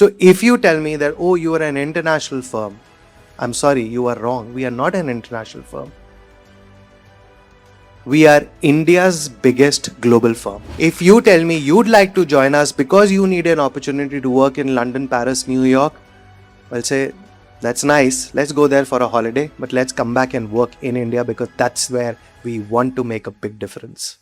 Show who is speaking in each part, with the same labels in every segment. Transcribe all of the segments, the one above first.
Speaker 1: So if you tell me that, oh, you are an international firm, I'm sorry, you are wrong. We are not an international firm. We are India's biggest global firm. If you tell me you'd like to join us because you need an opportunity to work in London, Paris, New York, I'll say, that's nice. Let's go there for a holiday, but let's come back and work in India because that's where we want to make a big difference.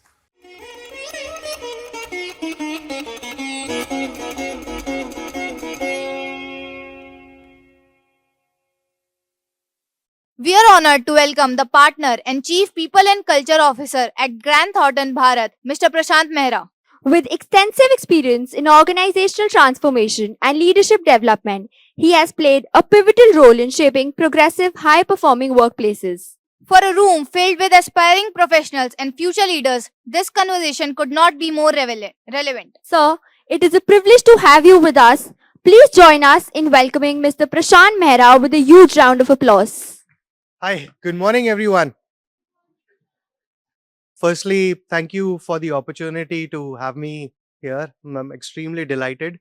Speaker 2: We are honored to welcome the partner and Chief People and Culture Officer at Grand Thornton, Bharat, Mr. Prashant Mehra.
Speaker 3: With extensive experience in organizational transformation and leadership development, he has played a pivotal role in shaping progressive, high performing workplaces.
Speaker 2: For a room filled with aspiring professionals and future leaders, this conversation could not be more relevant.
Speaker 3: Sir, it is a privilege to have you with us. Please join us in welcoming Mr. Prashant Mehra with a huge round of applause.
Speaker 1: Hi, good morning, everyone. Firstly, thank you for the opportunity to have me here. I'm extremely delighted.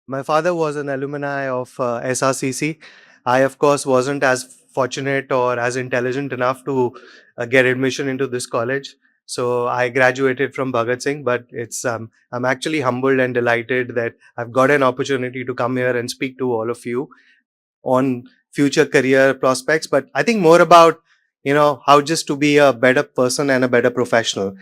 Speaker 1: My father was an alumni of SRCC. I, of course, wasn't as fortunate or as intelligent enough to get admission into this college. So I graduated from Bhagat Singh, but I'm actually humbled and delighted that I've got an opportunity to come here and speak to all of you on future career prospects, but I think more about, how just to be a better person and a better professional.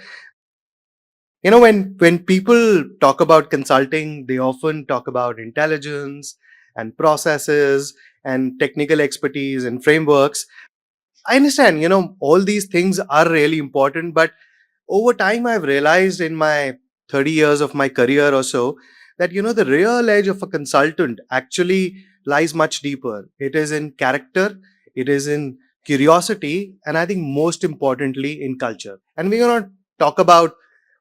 Speaker 1: When people talk about consulting, they often talk about intelligence and processes and technical expertise and frameworks. I understand, all these things are really important, but over time, I've realized in my 30 years of my career or so that, the real edge of a consultant actually lies much deeper. It is in character, it is in curiosity, and I think most importantly in culture. And we're going to talk about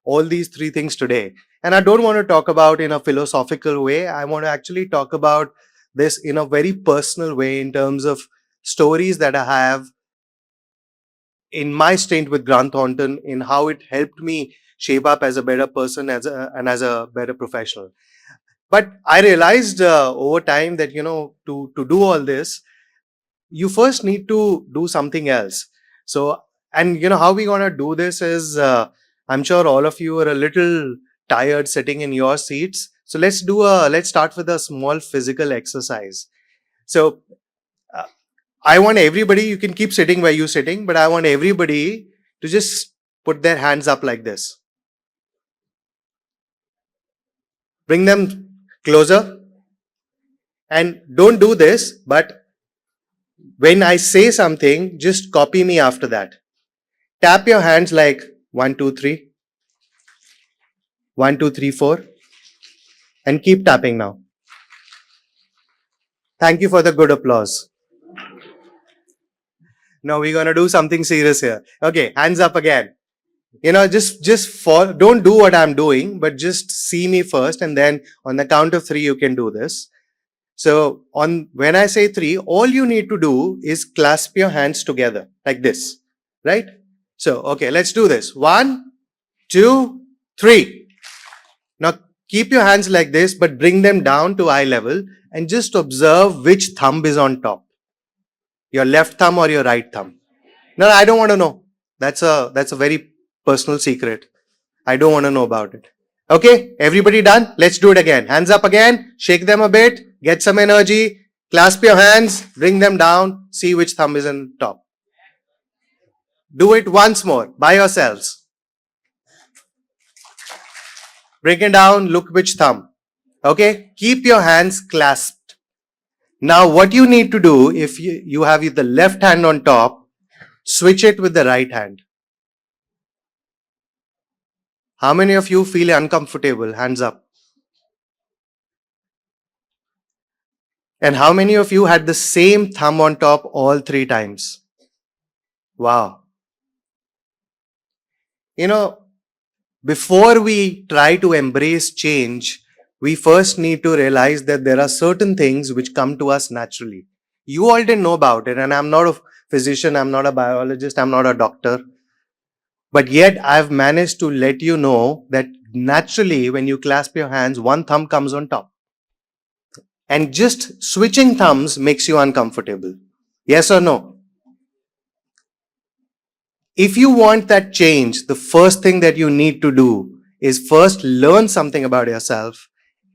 Speaker 1: all these three things today. And I don't want to talk about in a philosophical way. I want to actually talk about this in a very personal way in terms of stories that I have in my stint with Grant Thornton, in how it helped me shape up as a better person and as a better professional. But I realized over time that, to do all this, you first need to do something else. So, and how we going to do this is, I'm sure all of you are a little tired sitting in your seats. So let's start with a small physical exercise. So I want everybody, you can keep sitting where you're sitting, but I want everybody to just put their hands up like this. Bring them closer. And don't do this, but when I say something, just copy me after that. Tap your hands like 1, 2, 3. 1, 2, 3, 4. And keep tapping now. Thank you for the good applause. Now we're going to do something serious here. Okay, hands up again. Don't do what I'm doing, but just see me first, and then on the count of 3, you can do this. So when I say 3, all you need to do is clasp your hands together like this, right? So, okay, let's do this. 1, 2, 3. Now keep your hands like this, but bring them down to eye level and just observe which thumb is on top. Your left thumb or your right thumb. No, I don't want to know. That's a very personal secret. I don't want to know about it. Okay, everybody done? Let's do it again. Hands up again. Shake them a bit. Get some energy. Clasp your hands. Bring them down. See which thumb is on top. Do it once more by yourselves. Bring it down. Look which thumb. Okay, keep your hands clasped. Now what you need to do, if you have the left hand on top, switch it with the right hand. How many of you feel uncomfortable? Hands up. And how many of you had the same thumb on top all 3 times? Wow. Before we try to embrace change, we first need to realize that there are certain things which come to us naturally. You all didn't know about it, and I'm not a physician, I'm not a biologist, I'm not a doctor. But yet I've managed to let you know that naturally when you clasp your hands, one thumb comes on top. And just switching thumbs makes you uncomfortable. Yes or no? If you want that change, the first thing that you need to do is first learn something about yourself,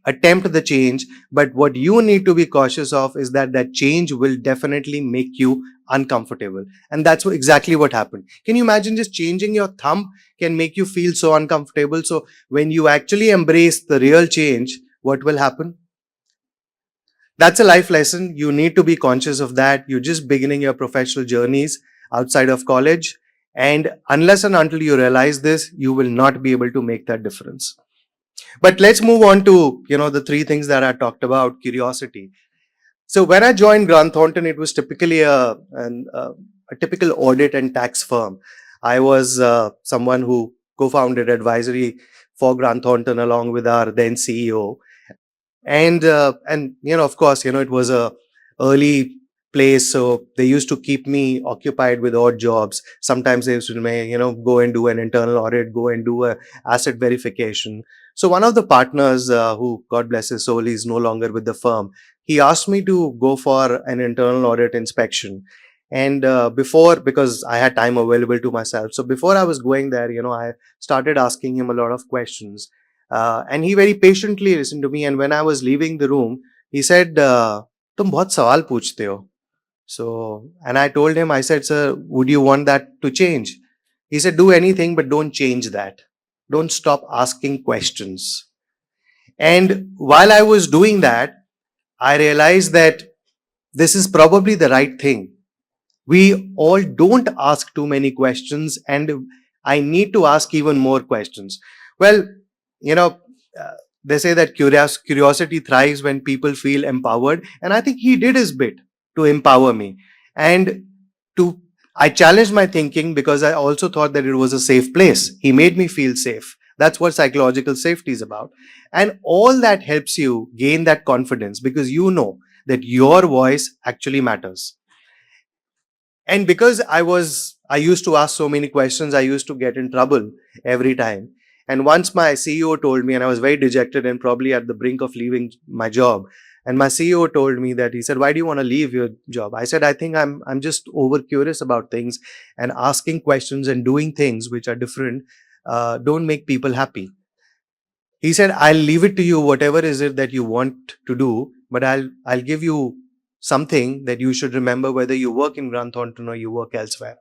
Speaker 1: attempt the change. But what you need to be cautious of is that that change will definitely make you uncomfortable. And that's exactly what happened. Can you imagine just changing your thumb can make you feel so uncomfortable? So when you actually embrace the real change, what will happen? That's a life lesson. You need to be conscious of that. You're just beginning your professional journeys outside of college. And unless and until you realize this, you will not be able to make that difference. But let's move on to, the three things that I talked about: curiosity. So when I joined Grant Thornton, it was typically a typical audit and tax firm. I was someone who co-founded advisory for Grant Thornton along with our then CEO. And of course, it was a early place, so they used to keep me occupied with odd jobs. Sometimes they used to say, go and do an internal audit, go and do a asset verification. So one of the partners, who, God bless his soul, is no longer with the firm, he asked me to go for an internal audit inspection. And because I had time available to myself, so before I was going there, I started asking him a lot of questions. And he very patiently listened to me. And when I was leaving the room, he said, "तुम बहुत सवाल पूछते हो." So, and I told him, I said, "Sir, would you want that to change?" He said, "Do anything, but don't change that. Don't stop asking questions." And while I was doing that, I realized that this is probably the right thing. We all don't ask too many questions, and I need to ask even more questions. Well, you know, uh, they say that curiosity thrives when people feel empowered, and I think he did his bit to empower me. And to I challenged my thinking because I also thought that it was a safe place. He made me feel safe. That's what psychological safety is about. And all that helps you gain that confidence because you know that your voice actually matters. And because I used to ask so many questions, I used to get in trouble every time. And once my CEO told me, and I was very dejected and probably at the brink of leaving my job, and my CEO told me that, he said, "Why do you want to leave your job?" I said, "I think I'm just over curious about things, and asking questions and doing things which are different don't make people happy." He said, "I'll leave it to you, whatever is it that you want to do, but I'll give you something that you should remember whether you work in Grant Thornton or you work elsewhere."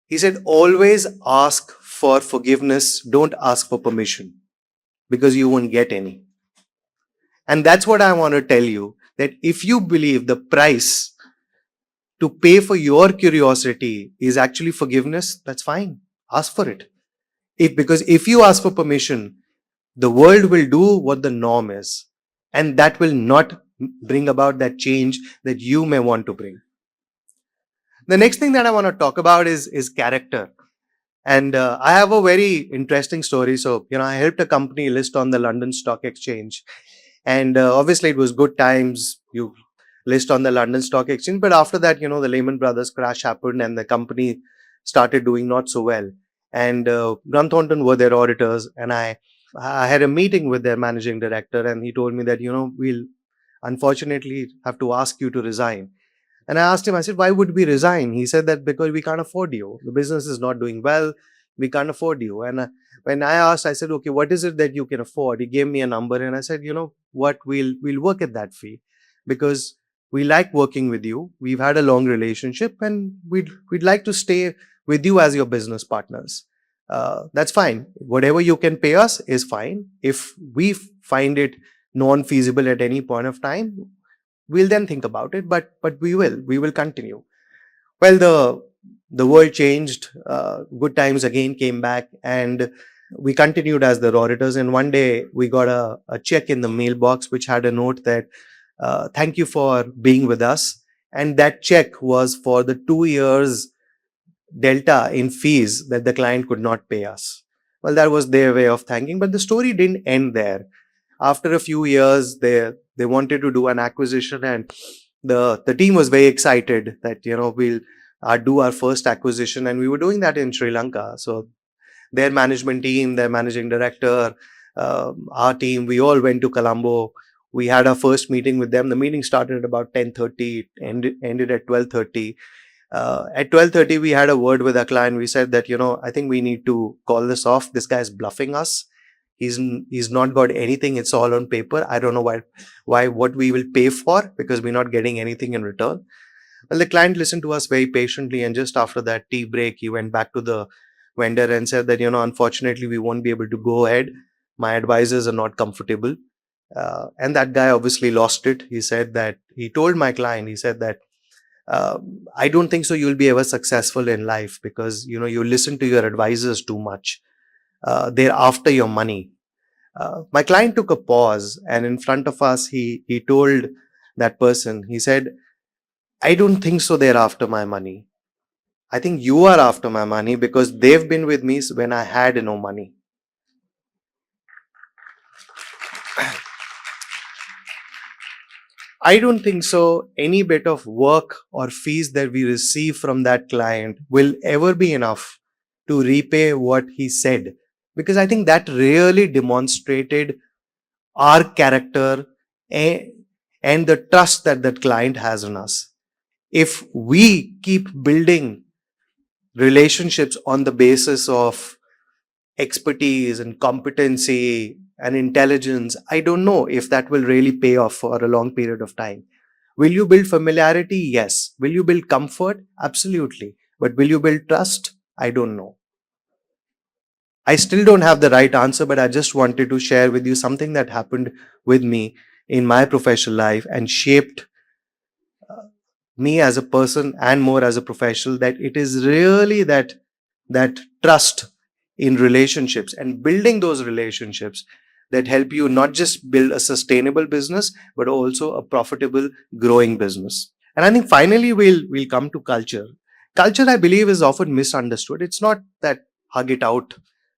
Speaker 1: He said, "Always ask for forgiveness, don't ask for permission, because you won't get any." And that's what I want to tell you, that if you believe the price to pay for your curiosity is actually forgiveness, that's fine. Ask for it. Because if you ask for permission, the world will do what the norm is, and that will not bring about that change that you may want to bring. The next thing that I want to talk about is character. And I have a very interesting story. So, I helped a company list on the London Stock Exchange. And obviously, it was good times. You list on the London Stock Exchange. But after that, the Lehman Brothers crash happened and the company started doing not so well. And Grant Thornton were their auditors. And I had a meeting with their managing director. And he told me that, we'll unfortunately have to ask you to resign. And I asked him, I said, "Why would we resign?" He said that because we can't afford you. The business is not doing well. We can't afford you. And when I asked, I said, "Okay, what is it that you can afford?" He gave me a number and I said, "You know what, we'll work at that fee because we like working with you. We've had a long relationship and we'd like to stay with you as your business partners. That's fine. Whatever you can pay us is fine. If we find it non-feasible at any point of time, we'll then think about it, but we will continue." Well, the world changed. Good times again came back, and we continued as the auditors. And one day we got a check in the mailbox which had a note that, "Thank you for being with us." And that check was for the 2 years delta in fees that the client could not pay us. Well, that was their way of thanking, but the story didn't end there. After a few years, they wanted to do an acquisition, and the team was very excited that we'll do our first acquisition, and we were doing that in Sri Lanka. So their management team, their managing director, our team, we all went to Colombo. We had our first meeting with them. The meeting started at about 10:30, ended at 12:30. At 12:30, we had a word with our client. We said that, I think we need to call this off. This guy is bluffing us. He's not got anything. It's all on paper. I don't know what we will pay for, because we're not getting anything in return. Well, the client listened to us very patiently, and just after that tea break, he went back to the vendor and said that, unfortunately, we won't be able to go ahead. My advisors are not comfortable. And that guy obviously lost it. He told my client, he said that, I don't think so you'll be ever successful in life, because, you listen to your advisors too much. They're after your money. My client took a pause, and in front of us, he told that person, he said, I don't think so they're after my money. I think you are after my money, because they've been with me when I had no money. I don't think so any bit of work or fees that we receive from that client will ever be enough to repay what he said, because I think that really demonstrated our character and the trust that that client has in us. If we keep building relationships on the basis of expertise and competency and intelligence, I don't know if that will really pay off for a long period of time. Will you build familiarity? Yes. Will you build comfort? Absolutely. But will you build trust? I don't know. I still don't have the right answer, but I just wanted to share with you something that happened with me in my professional life and shaped me as a person and more as a professional, that it is really that trust in relationships and building those relationships that help you not just build a sustainable business, but also a profitable growing business. And I think finally we'll come to culture. Culture, I believe, is often misunderstood. It's not that hug it out,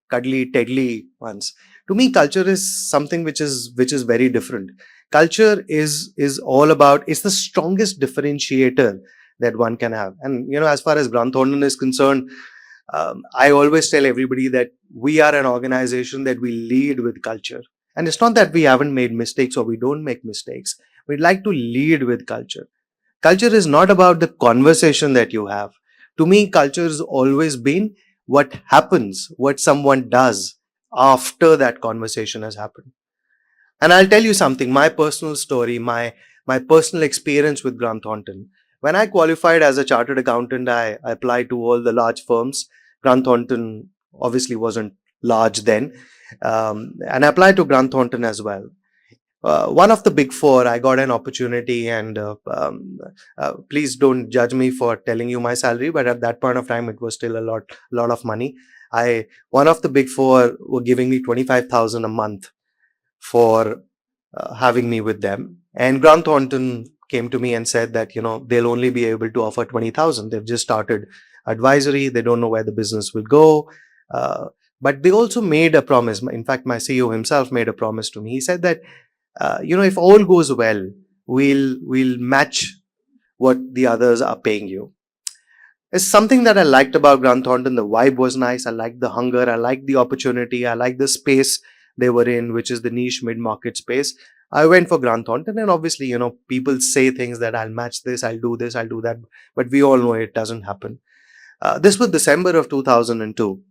Speaker 1: cuddly, teddly ones. To me, culture is something which is very different. Culture is all about, it's the strongest differentiator that one can have. And as far as Grant Thornton is concerned, I always tell everybody that we are an organization that we lead with culture. And it's not that we haven't made mistakes or we don't make mistakes. We'd like to lead with culture. Culture is not about the conversation that you have. To me, culture has always been what happens, what someone does after that conversation has happened. And I'll tell you something, my personal story, my personal experience with Grant Thornton. When I qualified as a chartered accountant, I applied to all the large firms. Grant Thornton obviously wasn't large then. And I applied to Grant Thornton as well. One of the big four, I got an opportunity, and please don't judge me for telling you my salary, but at that point of time, it was still a lot of money. One of the big four were giving me 25,000 a month for having me with them. And Grant Thornton came to me and said that, they'll only be able to offer 20,000. They've just started advisory. They don't know where the business will go. But they also made a promise. In fact, my CEO himself made a promise to me. He said that, if all goes well, we'll match what the others are paying you. It's something that I liked about Grant Thornton. The vibe was nice. I liked the hunger. I liked the opportunity. I liked the space they were in, which is the niche mid-market space. I went for Grant Thornton, and obviously, people say things that I'll match this, I'll do that, but we all know it doesn't happen. This was December of 2002.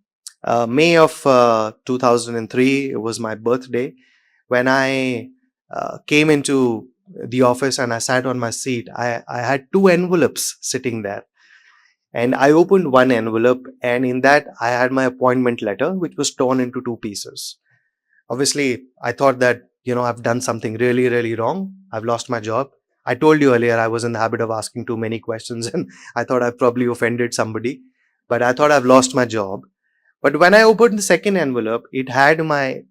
Speaker 1: May of 2003, it was my birthday. When I came into the office and I sat on my seat, I had two envelopes sitting there. And I opened one envelope, and in that I had my appointment letter, which was torn into two pieces. Obviously, I thought that, I've done something really, really wrong. I've lost my job. I told you earlier, I was in the habit of asking too many questions, and I thought I've probably offended somebody, but I thought I've lost my job. But when I opened the second envelope, it had my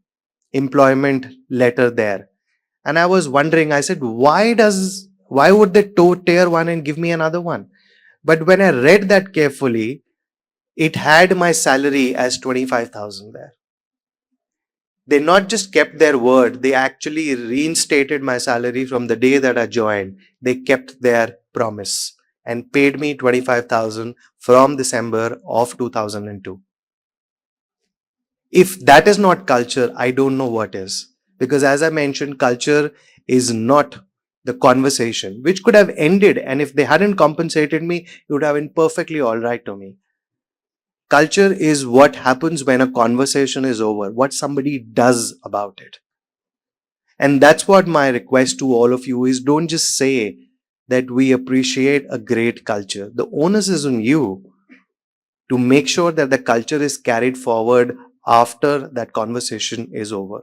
Speaker 1: employment letter there. And I was wondering, I said, why would they tear one and give me another one? But when I read that carefully, it had my salary as 25,000 there. They not just kept their word, they actually reinstated my salary from the day that I joined. They kept their promise and paid me 25,000 from December of 2002. If that is not culture, I don't know what is. Because as I mentioned, culture is not the conversation, which could have ended. And if they hadn't compensated me, it would have been perfectly all right to me. Culture is what happens when a conversation is over, what somebody does about it. And that's what my request to all of you is, don't just say that we appreciate a great culture. The onus is on you to make sure that the culture is carried forward after that conversation is over.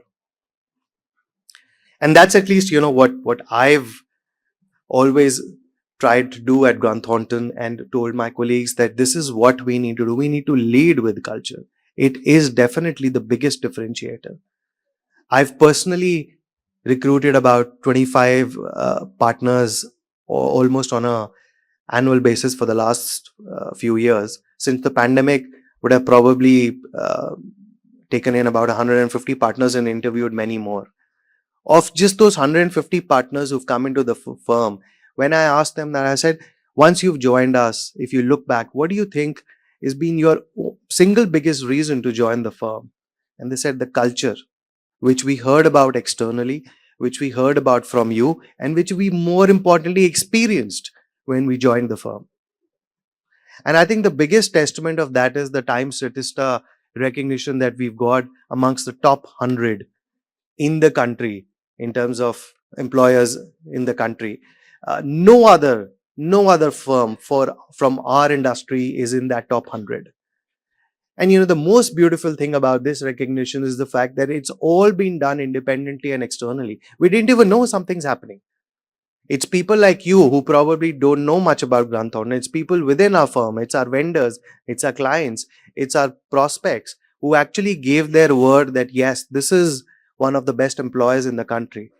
Speaker 1: And that's at least, what I've always tried to do at Grant Thornton, and told my colleagues that this is what we need to do. We need to lead with culture. It is definitely the biggest differentiator. I've personally recruited about 25 partners almost on a annual basis for the last few years. Since the pandemic, would have probably taken in about 150 partners and interviewed many more. Of just those 150 partners who've come into the firm, when I asked them that, I said, once you've joined us, if you look back, what do you think has been your single biggest reason to join the firm? And they said the culture, which we heard about externally, which we heard about from you, and which we more importantly experienced when we joined the firm. And I think the biggest testament of that is the Time Statista recognition that we've got amongst the top 100 in the country in terms of employers in the country. No other firm from our industry is in that top 100. And the most beautiful thing about this recognition is the fact that it's all been done independently and externally. We didn't even know something's happening. It's people like you who probably don't know much about Grant Thornton. It's people within our firm. It's our vendors. It's our clients. It's our prospects who actually gave their word that yes, this is one of the best employers in the country.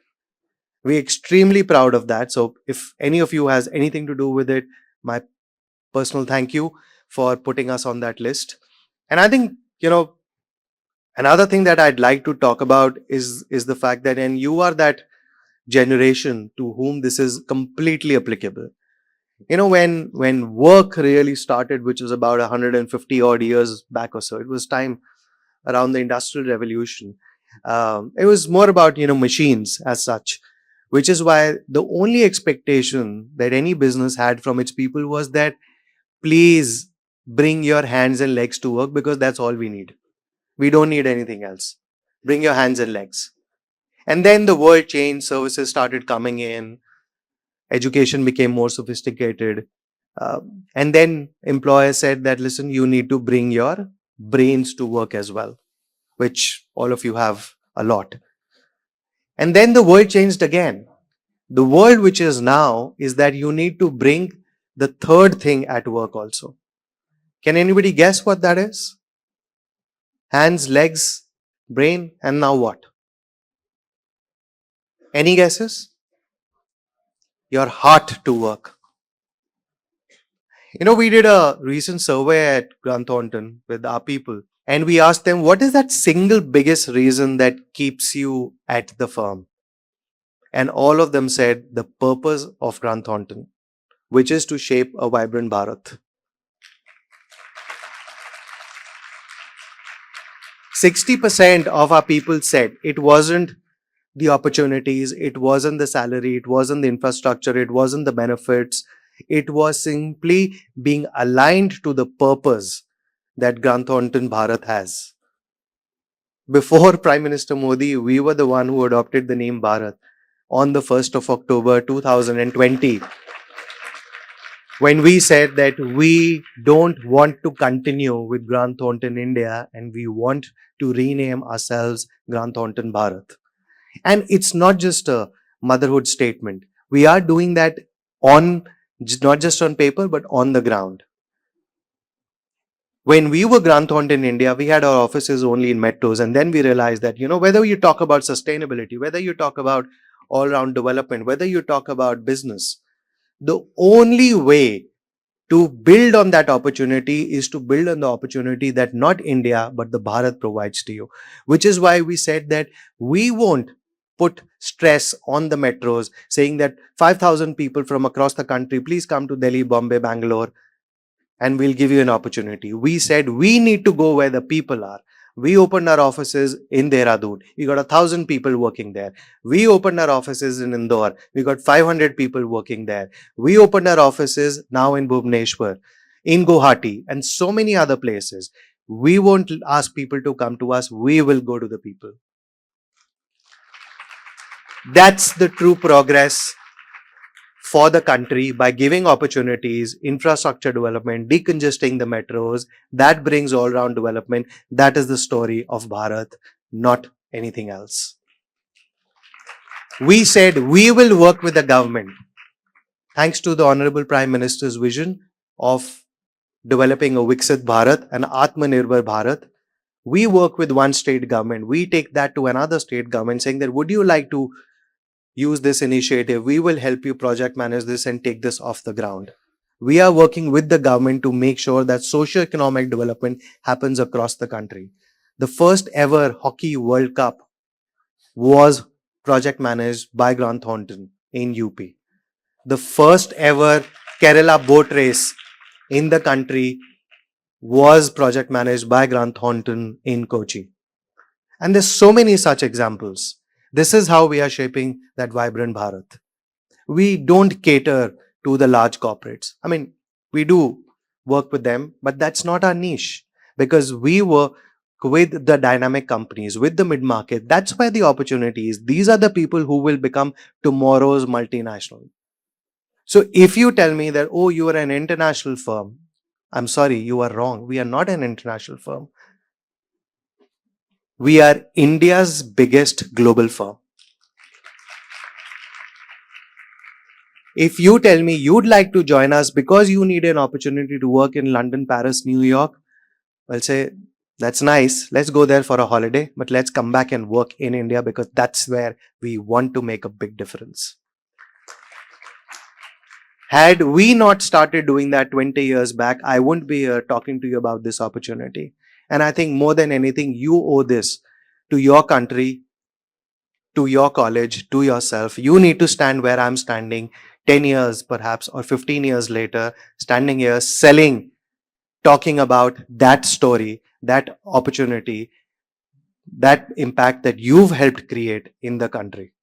Speaker 1: We're extremely proud of that. So if any of you has anything to do with it, my personal thank you for putting us on that list. And I think, another thing that I'd like to talk about is the fact that, and you are that generation to whom this is completely applicable. When work really started, which was about 150 odd years back or so, it was time around the Industrial Revolution. It was more about, machines as such, which is why the only expectation that any business had from its people was that please bring your hands and legs to work, because that's all we need. We don't need anything else. Bring your hands and legs. And then the world changed, services started coming in, education became more sophisticated. And then employers said that, listen, you need to bring your brains to work as well, which all of you have a lot. And then the world changed again. The world which is now is that you need to bring the third thing at work also. Can anybody guess what that is? Hands, legs, brain, and now what? Any guesses? Your heart to work. We did a recent survey at Grant Thornton with our people, and we asked them, what is that single biggest reason that keeps you at the firm? And all of them said the purpose of Grant Thornton, which is to shape a vibrant Bharat. 60% of our people said it wasn't the opportunities, it wasn't the salary, it wasn't the infrastructure, it wasn't the benefits. It was simply being aligned to the purpose that Grant Thornton Bharat has. Before Prime Minister Modi, we were the one who adopted the name Bharat on the 1st of October 2020. When we said that we don't want to continue with Grant Thornton India and we want to rename ourselves Grant Thornton Bharat. And it's not just a motherhood statement. We are doing that not just on paper, but on the ground. When we were Grant Thornton India, we had our offices only in metros. And then we realized that, whether you talk about sustainability, whether you talk about all-round development, whether you talk about business, the only way to build on that opportunity is to build on the opportunity that not India, but the Bharat provides to you. Which is why we said that we won't put stress on the metros, saying that 5,000 people from across the country, please come to Delhi, Bombay, Bangalore, and we'll give you an opportunity. We said we need to go where the people are. We opened our offices in Dehradun. We got 1,000 people working there. We opened our offices in Indore. We got 500 people working there. We opened our offices now in Bhubaneswar, in Guwahati, and so many other places. We won't ask people to come to us. We will go to the people. That's the true progress for the country by giving opportunities, infrastructure development, decongesting the metros. That brings all round development. That is the story of Bharat, not anything else. We said we will work with the government. Thanks to the Honorable Prime Minister's vision of developing a Viksit Bharat, an Atmanirbhar Bharat, we work with one state government. We take that to another state government saying that would you like to use this initiative? We will help you project manage this and take this off the ground. We are working with the government to make sure that socio-economic development happens across the country. The first ever Hockey World Cup was project managed by Grant Thornton in UP. The first ever Kerala boat race in the country was project managed by Grant Thornton in Kochi. And there's so many such examples. This is how we are shaping that vibrant Bharat. We don't cater to the large corporates. I mean, we do work with them, but that's not our niche because we work with the dynamic companies, with the mid-market. That's where the opportunity is. These are the people who will become tomorrow's multinational. So if you tell me that, oh, you are an international firm, I'm sorry, you are wrong. We are not an international firm. We are India's biggest global firm. If you tell me you'd like to join us because you need an opportunity to work in London, Paris, New York, I'll say, that's nice. Let's go there for a holiday, but let's come back and work in India because that's where we want to make a big difference. Had we not started doing that 20 years back, I wouldn't be here talking to you about this opportunity. And I think more than anything, you owe this to your country, to your college, to yourself. You need to stand where I'm standing 10 years perhaps or 15 years later, standing here selling, talking about that story, that opportunity, that impact that you've helped create in the country.